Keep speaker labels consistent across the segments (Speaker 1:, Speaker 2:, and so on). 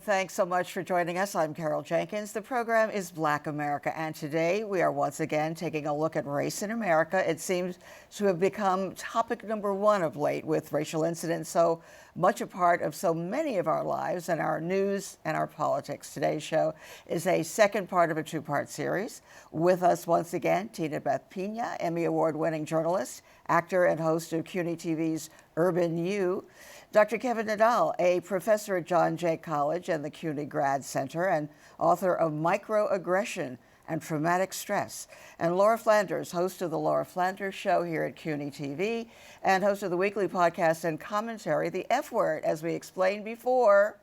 Speaker 1: thanks so much for joining us. I'm Carol Jenkins. The program is Black America, and today we are once again taking a look at race in America. It seems to have become topic number one of late, with racial incidents so much a part of so many of our lives and our news and our politics. Today's show is a second part of a two-part series. With us once again, Tinabeth Pina, Emmy Award-winning journalist, actor and host of CUNY TV's Urban U. Dr. Kevin Nadal, a professor at John Jay College and the CUNY Grad Center and author of Microaggression and Traumatic Stress. And Laura Flanders, host of the Laura Flanders Show here at CUNY TV and host of the weekly podcast and commentary, The F Word, as we explained before.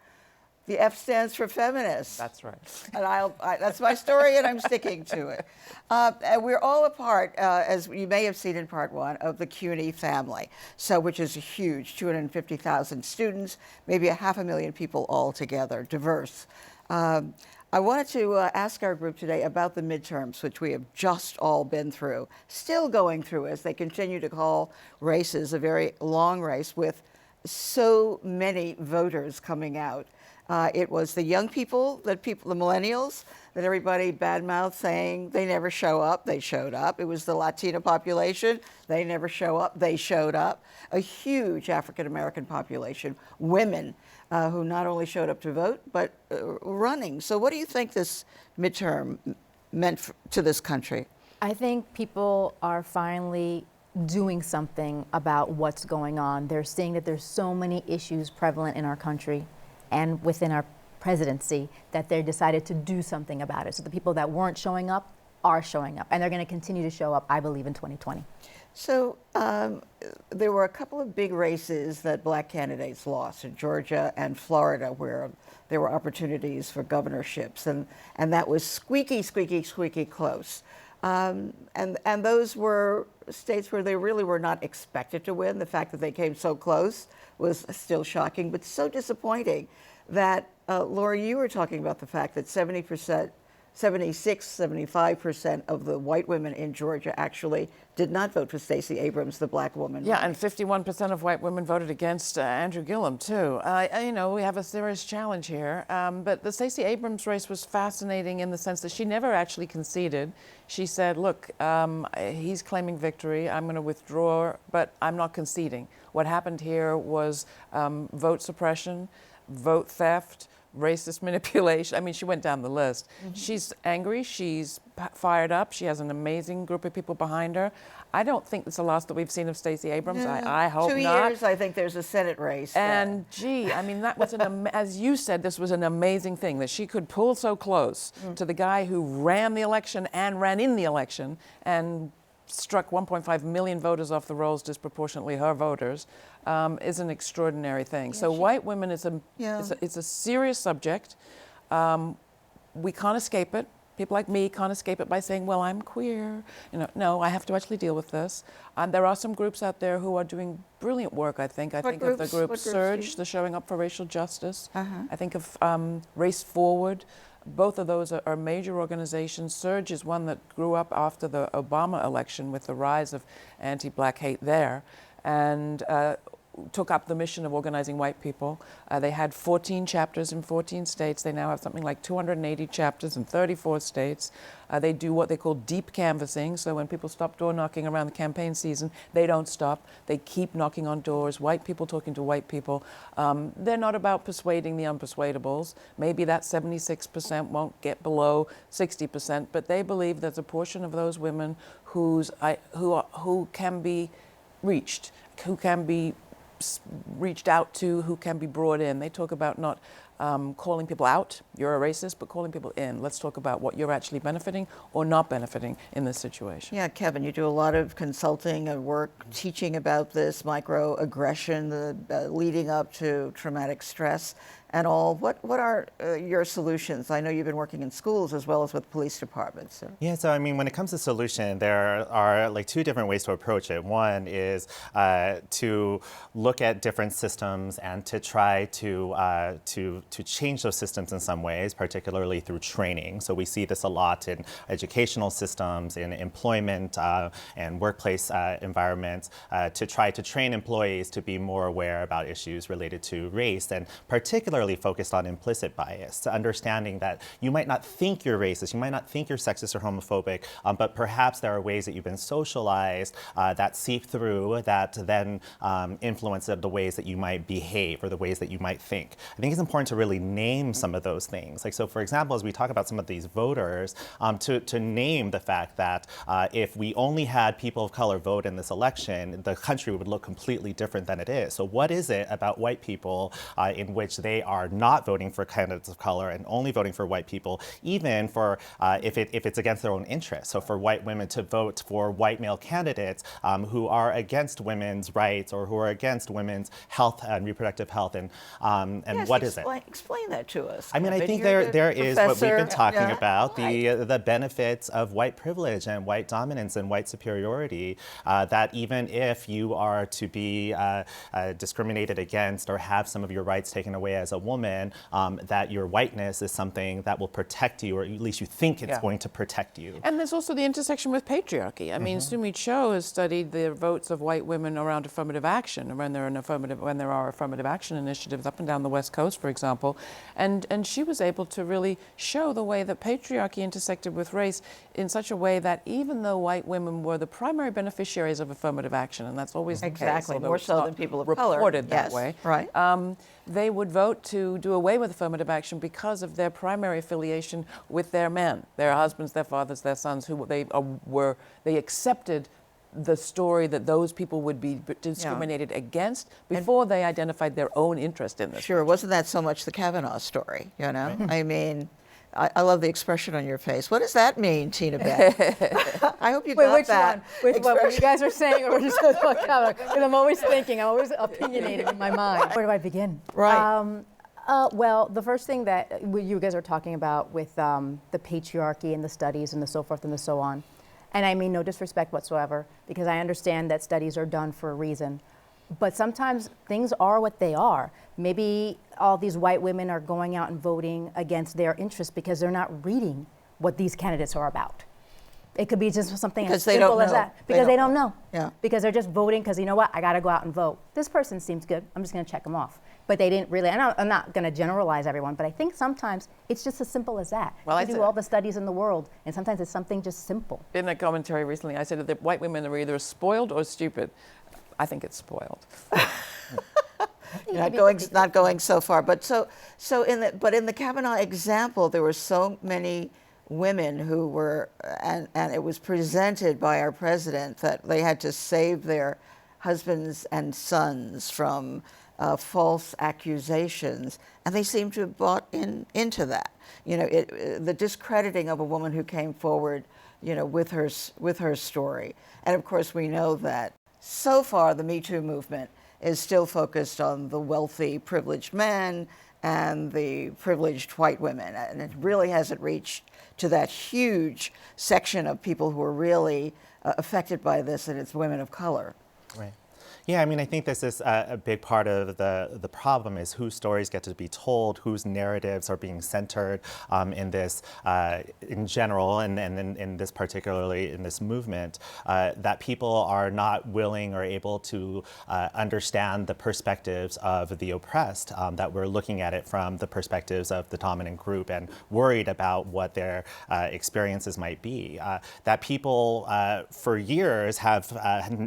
Speaker 1: The F stands for feminist.
Speaker 2: That's right.
Speaker 1: And that's my story, and I'm sticking to it. And we're all a part, as you may have seen in part one, of the CUNY family, which is huge, 250,000 students, maybe 500,000 people altogether, diverse. I wanted to ask our group today about the midterms, which we have just all been through, still going through as they continue to call races a very long race with so many voters coming out. It was the young people, the millennials, that everybody badmouthed saying they never show up. They showed up. It was the Latina population. They never show up. They showed up. A huge African-American population, women who not only showed up to vote, but running. So what do you think this midterm meant to this country?
Speaker 3: I think people are finally doing something about what's going on. They're seeing that there's so many issues prevalent in our country and within our presidency that they decided to do something about it. So the people that weren't showing up are showing up, and they're going to continue to show up, I believe, in 2020.
Speaker 1: So there were a couple of big races that black candidates lost in Georgia and Florida, where there were opportunities for governorships, and that was squeaky close. And those were states where they really were not expected to win. The fact that they came so close was still shocking, but so disappointing that, Laura, you were talking about the fact that 75% of the white women in Georgia actually did not vote for Stacey Abrams, the black woman.
Speaker 2: Yeah, and 51% of white women voted against Andrew Gillum, too. You know, we have a serious challenge here. But the Stacey Abrams race was fascinating in the sense that she never actually conceded. She said, look, he's claiming victory. I'm going to withdraw, but I'm not conceding. What happened here was vote suppression, vote theft, racist manipulation. I mean, she went down the list. Mm-hmm. She's angry. She's fired up. She has an amazing group of people behind her. I don't think it's the last that we've seen of Stacey Abrams.
Speaker 1: No,
Speaker 2: I hope
Speaker 1: 2
Speaker 2: not.
Speaker 1: years, I think there's a Senate race.
Speaker 2: And gee, I mean, that was as you said, this was an amazing thing that she could pull so close to the guy who ran the election and ran in the election and struck 1.5 million voters off the rolls, disproportionately her voters, is an extraordinary thing. Yeah, so white women is it's a serious subject. We can't escape it. People like me can't escape it by saying, well, I'm queer. You know, no, I have to actually deal with this. There are some groups out there who are doing brilliant work, I think. I think of the group Surge, the Showing Up for Racial Justice. I think of Race Forward. Both of those are major organizations. Surge is one that grew up after the Obama election with the rise of anti-black hate there, and took up the mission of organizing white people. They had 14 chapters in 14 states. They now have something like 280 chapters in 34 states. They do what they call deep canvassing. So when people stop door knocking around the campaign season, they don't stop. They keep knocking on doors, white people talking to white people. They're not about persuading the unpersuadables. Maybe that 76% won't get below 60%, but they believe there's a portion of those women who can be reached, who can be reached out to, who can be brought in. They talk about not calling people out, you're a racist, but calling people in. Let's talk about what you're actually benefiting or not benefiting in this situation.
Speaker 1: Yeah, Kevin, you do a lot of consulting and work teaching about this microaggression, the leading up to traumatic stress and all. What are your solutions? I know you've been working in schools as well as with police departments. So.
Speaker 4: Yeah, so I mean, when it comes to solution, there are like two different ways to approach it. One is to look at different systems and to try to change those systems in some ways, particularly through training. So we see this a lot in educational systems, in employment and workplace environments, to try to train employees to be more aware about issues related to race, and particularly particularly focused on implicit bias, to understanding that you might not think you're racist, you might not think you're sexist or homophobic, but perhaps there are ways that you've been socialized that seep through that then influence the ways that you might behave or the ways that you might think. I think it's important to really name some of those things. Like, so for example, as we talk about some of these voters, to name the fact that if we only had people of color vote in this election, the country would look completely different than it is. So what is it about white people in which they are not voting for candidates of color and only voting for white people, even for if it's against their own interests? So for white women to vote for white male candidates who are against women's rights or who are against women's health and reproductive health, and
Speaker 1: Yes,
Speaker 4: what is it?
Speaker 1: Explain that to us.
Speaker 4: I mean, I think
Speaker 1: You're the
Speaker 4: there is what we've been
Speaker 1: professor.
Speaker 4: talking
Speaker 1: Yeah.
Speaker 4: about,
Speaker 1: Right.
Speaker 4: the benefits of white privilege and white dominance and white superiority, that even if you are to be discriminated against or have some of your rights taken away as a woman, that your whiteness is something that will protect you, or at least you think it's
Speaker 2: Yeah.
Speaker 4: going to protect you.
Speaker 2: And there's also the intersection with patriarchy. I mean, Sumi Cho has studied the votes of white women around affirmative action, when there are affirmative action initiatives up and down the West Coast, for example, and she was able to really show the way that patriarchy intersected with race in such a way that even though white women were the primary beneficiaries of affirmative action, and that's always the case,
Speaker 1: Exactly,
Speaker 2: although
Speaker 1: more
Speaker 2: it's
Speaker 1: so
Speaker 2: not
Speaker 1: than people of color.
Speaker 2: reported that
Speaker 1: Yes,
Speaker 2: way,
Speaker 1: right.
Speaker 2: they would vote to do away with affirmative action because of their primary affiliation with their men, their husbands, their fathers, their sons, who they accepted the story that those people would be discriminated against before they identified their own interest in this.
Speaker 1: Sure, wasn't that so much the Kavanaugh story, you know? I mean, I love the expression on your face. What does that mean, Tinabeth? I hope you
Speaker 3: Wait,
Speaker 1: got
Speaker 3: which
Speaker 1: that.
Speaker 3: one? Which one? What you guys are saying, or just because I'm always thinking, I'm always opinionated in my mind. Where do I begin?
Speaker 1: Right.
Speaker 3: Well, the first thing that you guys are talking about with the patriarchy and the studies and the so forth and the so on, and I mean no disrespect whatsoever, because I understand that studies are done for a reason, but sometimes things are what they are. Maybe all these white women are going out and voting against their interests because they're not reading what these candidates are about. It could be just something as simple as that. Because they don't know.
Speaker 1: Yeah.
Speaker 3: Because they're just voting because, you know what, I got to go out and vote. This person seems good. I'm just going to check them off. But they didn't really, and I'm not going to generalize everyone, but I think sometimes it's just as simple as that.
Speaker 2: Well,
Speaker 3: you do all the studies in the world, and sometimes it's something just simple.
Speaker 2: In a commentary recently, I said that white women are either spoiled or stupid. I think it's spoiled.
Speaker 1: Not going so far, but in the Kavanaugh example, there were so many women who were, and it was presented by our president that they had to save their husbands and sons from false accusations, and they seem to have bought into that. You know, the discrediting of a woman who came forward, you know, with her story, and of course we know that so far the Me Too movement is still focused on the wealthy, privileged men and the privileged white women, and it really hasn't reached to that huge section of people who are really affected by this, and it's women of color.
Speaker 4: Right. Yeah, I mean, I think this is a big part of the problem is whose stories get to be told, whose narratives are being centered in this, in general, and in this particularly in this movement, that people are not willing or able to understand the perspectives of the oppressed, that we're looking at it from the perspectives of the dominant group and worried about what their experiences might be. That people for years have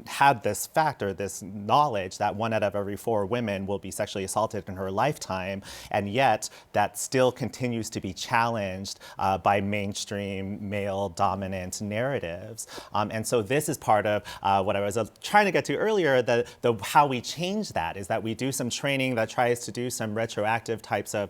Speaker 4: had this factor, this knowledge that 1 out of every 4 women will be sexually assaulted in her lifetime, and yet that still continues to be challenged by mainstream male dominant narratives. And so this is part of what I was trying to get to earlier, the how we change that is that we do some training that tries to do some retroactive types of,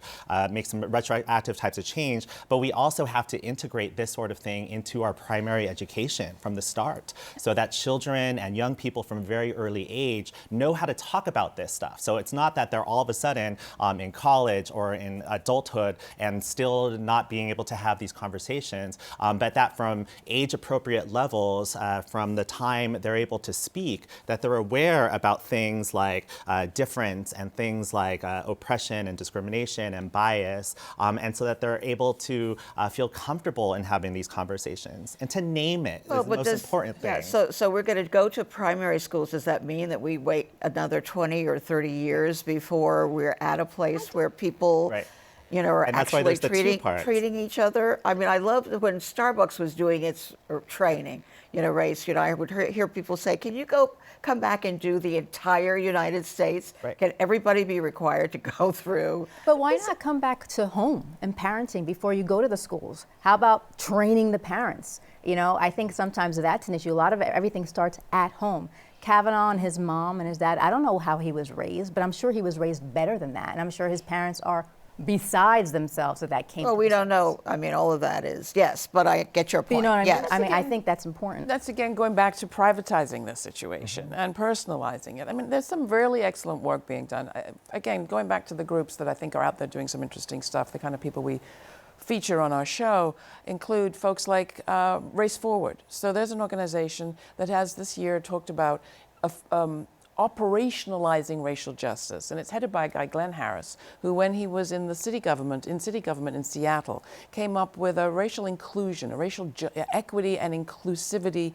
Speaker 4: make some retroactive types of change, but we also have to integrate this sort of thing into our primary education from the start so that children and young people from a very early age know how to talk about this stuff. So it's not that they're all of a sudden in college or in adulthood and still not being able to have these conversations, but that from age-appropriate levels, from the time they're able to speak, that they're aware about things like difference and things like oppression and discrimination and bias, and so that they're able to feel comfortable in having these conversations and to name it is the most important thing.
Speaker 1: Yeah, so we're going to go to primary schools. Does that mean that we wait another 20 or 30 years before we're at a place where people,
Speaker 4: Right.
Speaker 1: you know, are
Speaker 4: And that's why
Speaker 1: actually
Speaker 4: there's the two
Speaker 1: treating,
Speaker 4: parts.
Speaker 1: treating each other. I mean, I loved when Starbucks was doing its training, you know, race. You know, I would hear people say, can you come back and do the entire United States?
Speaker 4: Right.
Speaker 1: Can everybody be required to go through?
Speaker 3: But why not come back to home and parenting before you go to the schools? How about training the parents? You know, I think sometimes that's an issue. A lot of everything starts at home. Kavanaugh and his mom and his dad, I don't know how he was raised, but I'm sure he was raised better than that. And I'm sure his parents are besides themselves that came.
Speaker 1: Well, we don't know. I mean, all of that is, yes, but I get your point.
Speaker 3: You know what I mean?
Speaker 1: Yes.
Speaker 3: I mean, I think that's important.
Speaker 2: That's again going back to privatizing this situation and personalizing it. I mean, there's some really excellent work being done. Again, going back to the groups that I think are out there doing some interesting stuff, the kind of people we feature on our show include folks like Race Forward. So there's an organization that has this year talked about operationalizing racial justice, and it's headed by a guy, Glenn Harris, who, when he was in the city government in Seattle, came up with a racial inclusion, a racial equity and inclusivity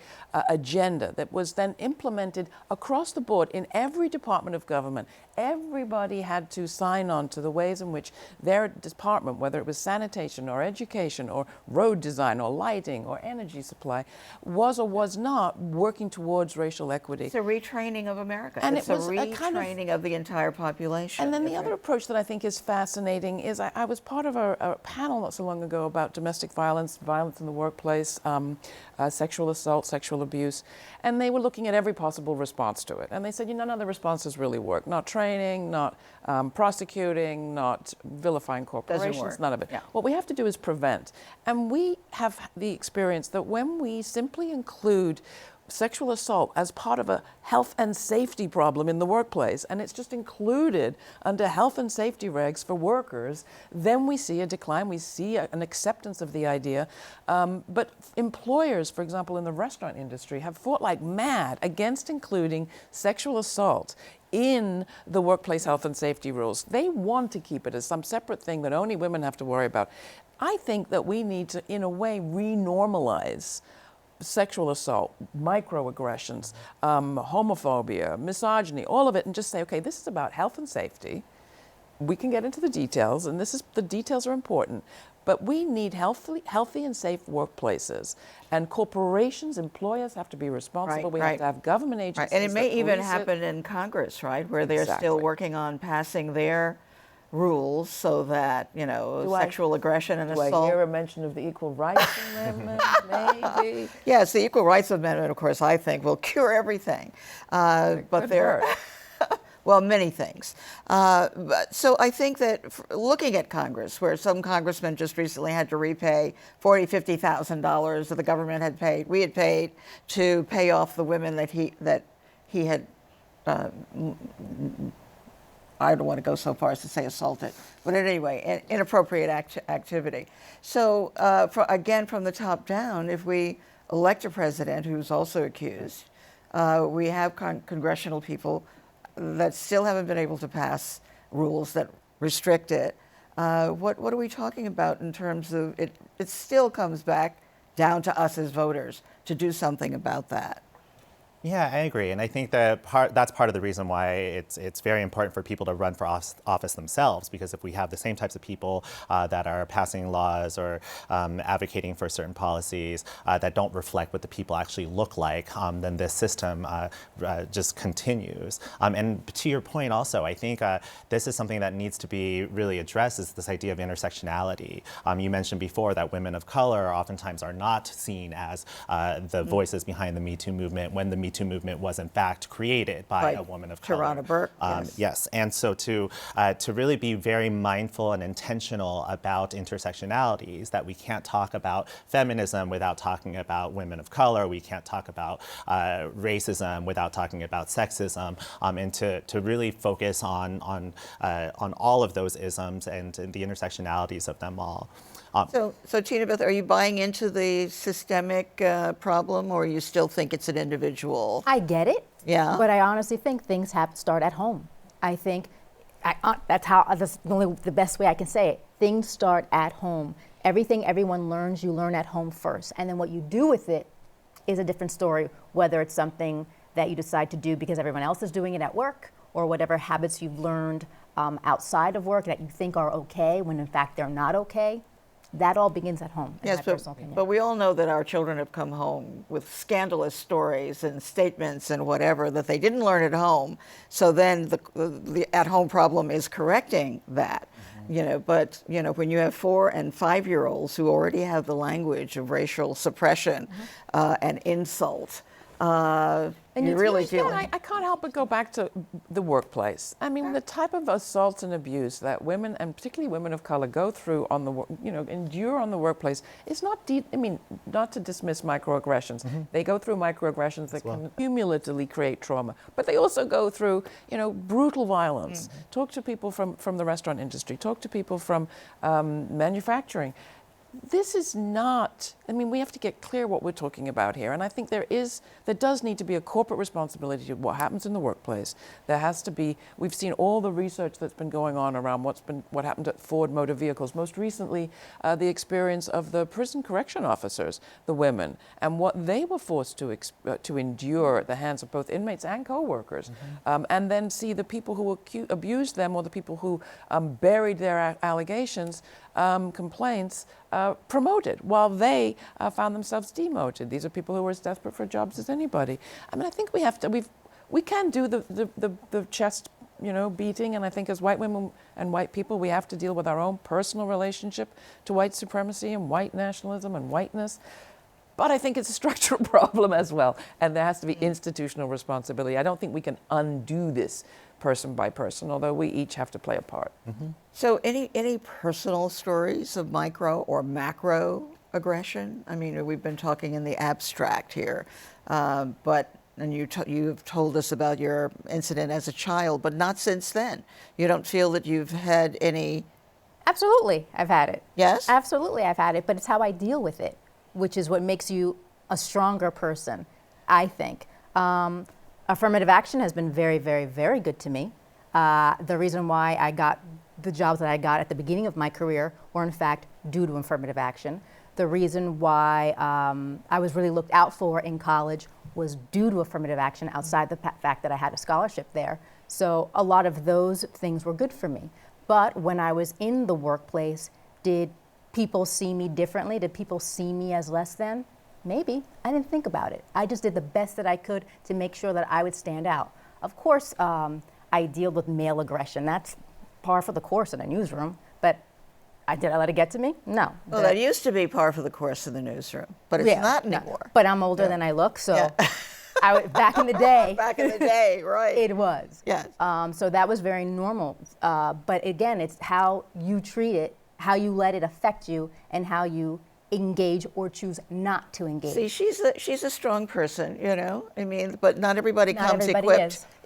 Speaker 2: agenda that was then implemented across the board in every department of government. Everybody had to sign on to the ways in which their department, whether it was sanitation or education or road design or lighting or energy supply, was or was not working towards racial equity.
Speaker 1: It's a retraining of America.
Speaker 2: And
Speaker 1: it's
Speaker 2: it was
Speaker 1: a
Speaker 2: a kind of-
Speaker 1: retraining of the entire population.
Speaker 2: And then the other approach that I think is fascinating is I was part of a panel not so long ago about domestic violence, violence in the workplace, sexual assault, sexual abuse, and they were looking at every possible response to it. And they said, none of the responses really work. Not training, not prosecuting, not vilifying corporations,
Speaker 1: work.
Speaker 2: none of it.
Speaker 1: Yeah.
Speaker 2: What we have to do is prevent. And we have the experience that when we simply include sexual assault as part of a health and safety problem in the workplace, and it's just included under health and safety regs for workers, then we see a decline. We see an acceptance of the idea. But employers, for example, in the restaurant industry, have fought like mad against including sexual assault in the workplace health and safety rules. They want to keep it as some separate thing that only women have to worry about. I think that we need to, in a way, renormalize sexual assault, microaggressions, homophobia, misogyny, all of it, and just say, okay, this is about health and safety. We can get into the details, and the details are important, but we need healthy and safe workplaces. And corporations, employers have to be responsible. We have to have government agencies.
Speaker 1: Right. And it may
Speaker 2: that
Speaker 1: even
Speaker 2: police
Speaker 1: happen in Congress, right, where they're
Speaker 2: Exactly.
Speaker 1: still working on passing their rules so that, you know, sexual aggression and
Speaker 2: Do
Speaker 1: assault.
Speaker 2: I hear a mention of the Equal Rights Amendment? Maybe.
Speaker 1: Yes, the Equal Rights Amendment, of course, I think will cure everything. But
Speaker 2: Good
Speaker 1: there,
Speaker 2: word.
Speaker 1: well, many things. So I think that looking at Congress, where some congressmen just recently had to repay $40,000, $50,000 that the government had paid, we had paid to pay off the women that he had. I don't want to go so far as to say assaulted, but anyway, inappropriate activity. So again, from the top down, if we elect a president who's also accused, we have congressional people that still haven't been able to pass rules that restrict it. What are we talking about in terms of it? It still comes back down to us as voters to do something about that.
Speaker 4: Yeah, I agree, and I think that that's part of the reason why it's very important for people to run for office themselves, because if we have the same types of people that are passing laws or advocating for certain policies that don't reflect what the people actually look like, then this system just continues. And to your point also, I think this is something that needs to be really addressed, is this idea of intersectionality. You mentioned before that women of color oftentimes are not seen as the voices behind the Me Too movement, when the Me Too movement was in fact created by a woman of color.
Speaker 1: Tarana Burke,
Speaker 4: yes, and so to really be very mindful and intentional about intersectionalities, that we can't talk about feminism without talking about women of color, we can't talk about racism without talking about sexism, and to really focus on all of those isms and the intersectionalities of them all.
Speaker 1: So Tinabeth, are you buying into the systemic problem, or you still think it's an individual?
Speaker 3: I get it.
Speaker 1: Yeah.
Speaker 3: But I honestly think things have to start at home. I think that's the best way I can say it. Things start at home. Everything everyone learns, you learn at home first. And then what you do with it is a different story, whether it's something that you decide to do because everyone else is doing it at work, or whatever habits you've learned outside of work that you think are okay when in fact they're not okay. That all begins at home, in my personal opinion.
Speaker 1: But we all know that our children have come home with scandalous stories and statements and whatever that they didn't learn at home. So then the at-home problem is correcting that. But when you have 4 and 5-year-olds who already have the language of racial suppression and insult, you're really dealing.
Speaker 2: I can't help but go back to the workplace. I mean, the type of assault and abuse that women, and particularly women of color, go through on the, endure on the workplace is not not to dismiss microaggressions. They go through microaggressions that can cumulatively create trauma, but they also go through, brutal violence. Talk to people from the restaurant industry. Talk to people from manufacturing. This is not, we have to get clear what we're talking about here. And I think there does need to be a corporate responsibility to what happens in the workplace. There has to be, we've seen all the research that's been going on around what happened at Ford Motor Vehicles. Most recently, the experience of the prison correction officers, the women, and what they were forced to endure at the hands of both inmates and co-workers. And then see the people who abused them, or the people who buried their allegations, complaints, promoted while they found themselves demoted. These are people who are as desperate for jobs as anybody. I think we have to, we can do the chest, beating, and I think as white women and white people, we have to deal with our own personal relationship to white supremacy and white nationalism and whiteness. But I think it's a structural problem as well, and there has to be institutional responsibility. I don't think we can undo this person by person, although we each have to play a part.
Speaker 1: So any personal stories of micro or macro aggression? We've been talking in the abstract here, and you've told us about your incident as a child, but not since then. You don't feel that you've had any?
Speaker 3: Absolutely, I've had it.
Speaker 1: Yes?
Speaker 3: Absolutely, I've had it, but it's how I deal with it, which is what makes you a stronger person, I think. Affirmative action has been very, very, very good to me. The reason why I got the jobs that I got at the beginning of my career were in fact due to affirmative action. The reason why I was really looked out for in college was due to affirmative action, outside the fact that I had a scholarship there. So a lot of those things were good for me. But when I was in the workplace, did people see me differently? Did people see me as less than? Maybe. I didn't think about it. I just did the best that I could to make sure that I would stand out. Of course, I deal with male aggression. That's par for the course in a newsroom. But did I let it get to me? No.
Speaker 1: Well, that used to be par for the course in the newsroom, but it's not anymore.
Speaker 3: No. But I'm older than I look, so back in the day.
Speaker 1: Back in the day, right.
Speaker 3: It was.
Speaker 1: Yes.
Speaker 3: So that was very normal. But again, it's how you treat it, how you let it affect you, and how you engage or choose not to engage.
Speaker 1: See, she's a strong person, but not everybody comes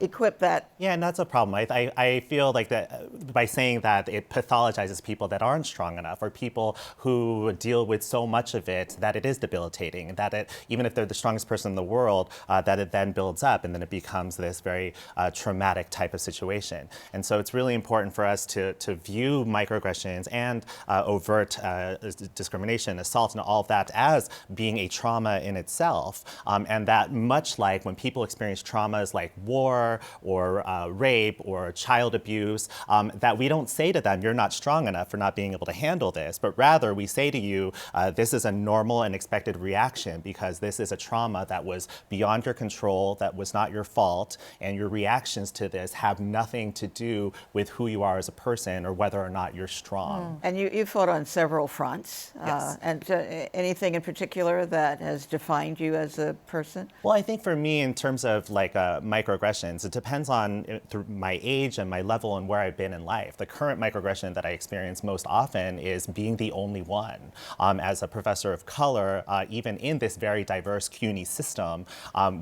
Speaker 1: equipped that.
Speaker 4: Yeah, and that's a problem. I feel like that by saying that it pathologizes people that aren't strong enough, or people who deal with so much of it that it is debilitating, that even if they're the strongest person in the world, that it then builds up and then it becomes this very traumatic type of situation. And so it's really important for us to view microaggressions and overt discrimination, assault, and all of that as being a trauma in itself, and that much like when people experience traumas like war or rape or child abuse, that we don't say to them, you're not strong enough for not being able to handle this, but rather we say to you, this is a normal and expected reaction because this is a trauma that was beyond your control, that was not your fault, and your reactions to this have nothing to do with who you are as a person or whether or not you're strong.
Speaker 1: And you fought on several fronts.
Speaker 4: Yes.
Speaker 1: And anything in particular that has defined you as a person?
Speaker 4: Well, I think for me, in terms of microaggressions, it depends on my age and my level and where I've been in life. The current microaggression that I experience most often is being the only one. As a professor of color, even in this very diverse CUNY system,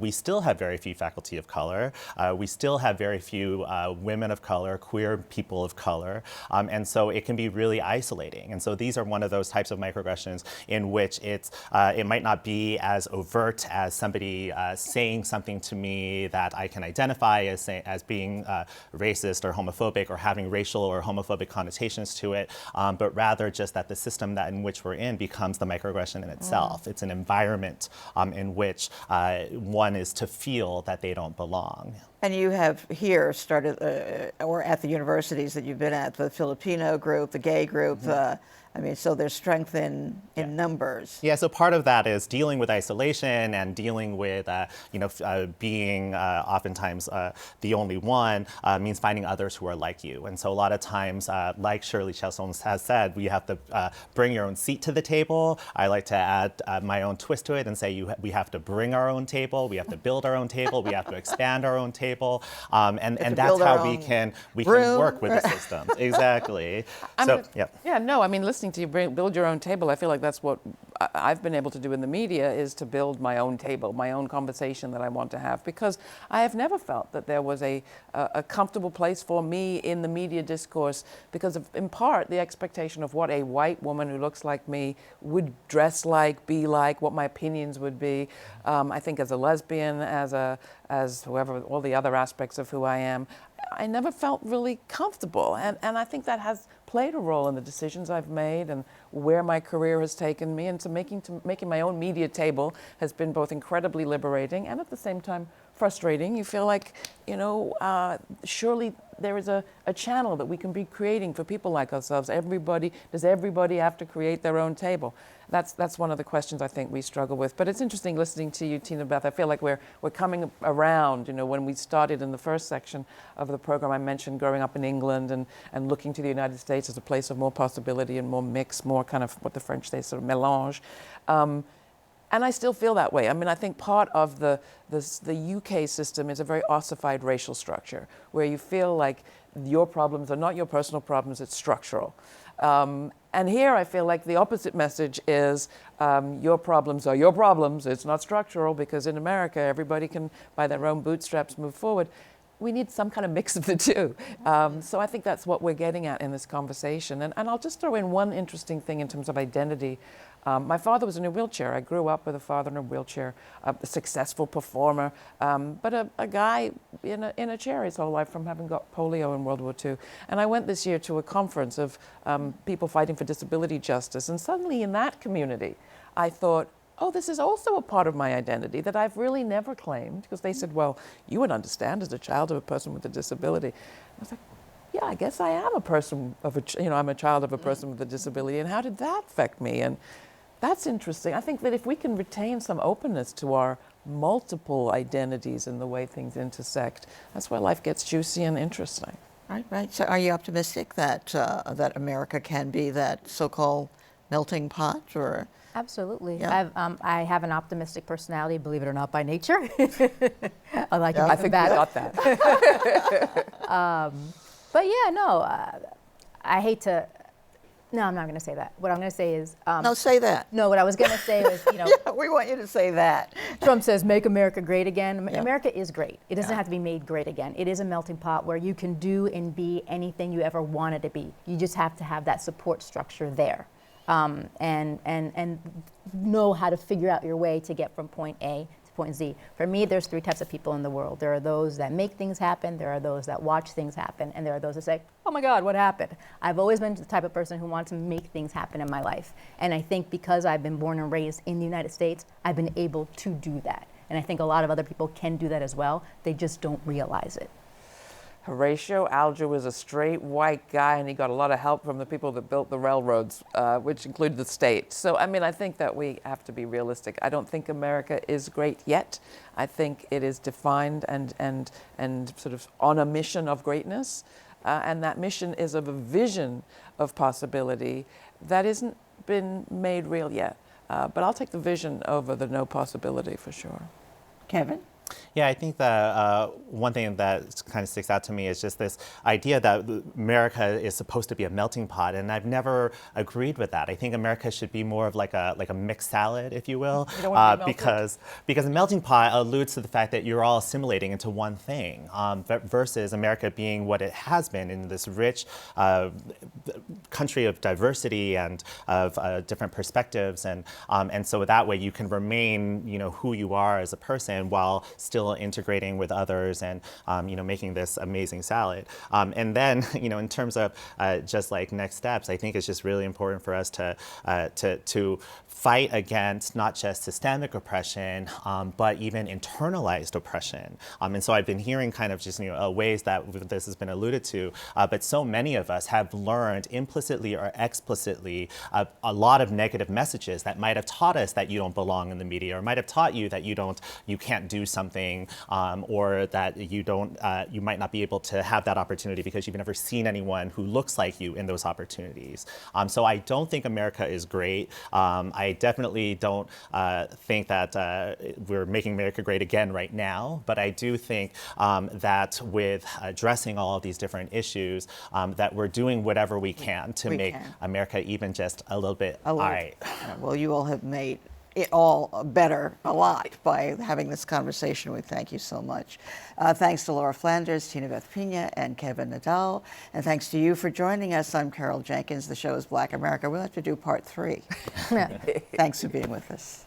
Speaker 4: we still have very few faculty of color. We still have very few women of color, queer people of color. And so it can be really isolating. And so these are one of those types of microaggressions in which it might not be as overt as somebody saying something to me that I can identify as being racist or homophobic or having racial or homophobic connotations to it, but rather just that the system in which we're in becomes the microaggression in itself. It's an environment in which one is to feel that they don't belong.
Speaker 1: And you have here started, or at the universities that you've been at, the Filipino group, the gay group. I mean, so there's strength in numbers.
Speaker 4: Yeah, so part of that is dealing with isolation and dealing with, being oftentimes the only one means finding others who are like you. And so a lot of times, like Shirley Chisholm has said, we have to bring your own seat to the table. I like to add my own twist to it and say we have to bring our own table, we have to build our own table, we have to expand our own table, and that's how we can work with the systems. Exactly.
Speaker 2: I mean, listening to you build your own table, I feel like that's what I've been able to do in the media, is to build my own table, my own conversation that I want to have, because I have never felt that there was a comfortable place for me in the media discourse because of, in part, the expectation of what a white woman who looks like me would dress like, be like, what my opinions would be. I think as a lesbian, as whoever, all the other aspects of who I am, I never felt really comfortable, and I think that has played a role in the decisions I've made and where my career has taken me. And making my own media table has been both incredibly liberating and at the same time frustrating. You feel like, surely there is a channel that we can be creating for people like ourselves. Does everybody have to create their own table? That's one of the questions I think we struggle with. But it's interesting listening to you, Tinabeth. I feel like we're coming around. When we started in the first section of the program, I mentioned growing up in England and looking to the United States as a place of more possibility and more mix, more kind of what the French say, sort of mélange. And I still feel that way. I mean, I think part of the UK system is a very ossified racial structure, where you feel like your problems are not your personal problems, it's structural. And here I feel like the opposite message is your problems are your problems, it's not structural, because in America everybody can, by their own bootstraps, move forward. We need some kind of mix of the two. So I think that's what we're getting at in this conversation. And I'll just throw in one interesting thing in terms of identity. My father was in a wheelchair. I grew up with a father in a wheelchair, a successful performer, but a guy in a chair his whole life from having got polio in World War II. And I went this year to a conference of people fighting for disability justice. And suddenly in that community, I thought, oh, this is also a part of my identity that I've really never claimed, because they said, well, you would understand as a child of a person with a disability. I was like, yeah, I guess I am a person I'm a child of a person with a disability, and how did that affect me? And that's interesting. I think that if we can retain some openness to our multiple identities and the way things intersect, that's where life gets juicy and interesting.
Speaker 1: Right. So are you optimistic that America can be that so-called melting pot, or?
Speaker 3: Absolutely.
Speaker 1: Yeah.
Speaker 3: I have an optimistic personality, believe it or not, by nature. I like to
Speaker 2: I think we got that.
Speaker 3: But yeah, no, I hate to. No, I'm not going to say that. What I'm going to say is.
Speaker 1: No, say that.
Speaker 3: No, what I was going to say was,
Speaker 1: Yeah, we want you to say that.
Speaker 3: Trump says, make America great again.
Speaker 1: Yeah.
Speaker 3: America is great. It doesn't have to be made great again. It is a melting pot where you can do and be anything you ever wanted to be. You just have to have that support structure there. And know how to figure out your way to get from point A to point Z. For me, there's three types of people in the world. There are those that make things happen, there are those that watch things happen, and there are those that say, oh my God, what happened? I've always been the type of person who wants to make things happen in my life. And I think because I've been born and raised in the United States, I've been able to do that. And I think a lot of other people can do that as well. They just don't realize it.
Speaker 2: Horatio Alger was a straight white guy, and he got a lot of help from the people that built the railroads, which included the state. So, I mean, I think that we have to be realistic. I don't think America is great yet. I think it is defined and sort of on a mission of greatness. And that mission is of a vision of possibility that isn't been made real yet. But I'll take the vision over the no possibility for sure.
Speaker 1: Kevin?
Speaker 4: Yeah, I think that one thing that kind of sticks out to me is just this idea that America is supposed to be a melting pot, and I've never agreed with that. I think America should be more of like a mixed salad, if you will,
Speaker 2: You don't want to be melted?
Speaker 4: because a melting pot alludes to the fact that you're all assimilating into one thing, versus America being what it has been in this rich country of diversity and of different perspectives, and so that way you can remain, who you are as a person while still integrating with others and making this amazing salad. And then in terms of just like next steps, I think it's just really important for us to fight against not just systemic oppression, but even internalized oppression. And so I've been hearing kind of just ways that this has been alluded to, but so many of us have learned implicitly or explicitly a lot of negative messages that might have taught us that you don't belong in the media, or might have taught you that you can't do something, or that you might not be able to have that opportunity because you've never seen anyone who looks like you in those opportunities. So I don't think America is great. I definitely don't think that we're making America great again right now, but I do think that with addressing all of these different issues, that we're doing whatever we can to make America even just a little bit all right.
Speaker 1: Well, you all have made it all better a lot by having this conversation. We thank you so much. Thanks to Laura Flanders, Tinabeth Pina, and Kevin Nadal. And thanks to you for joining us. I'm Carol Jenkins. The show is Black America. We'll have to do part 3. Thanks for being with us.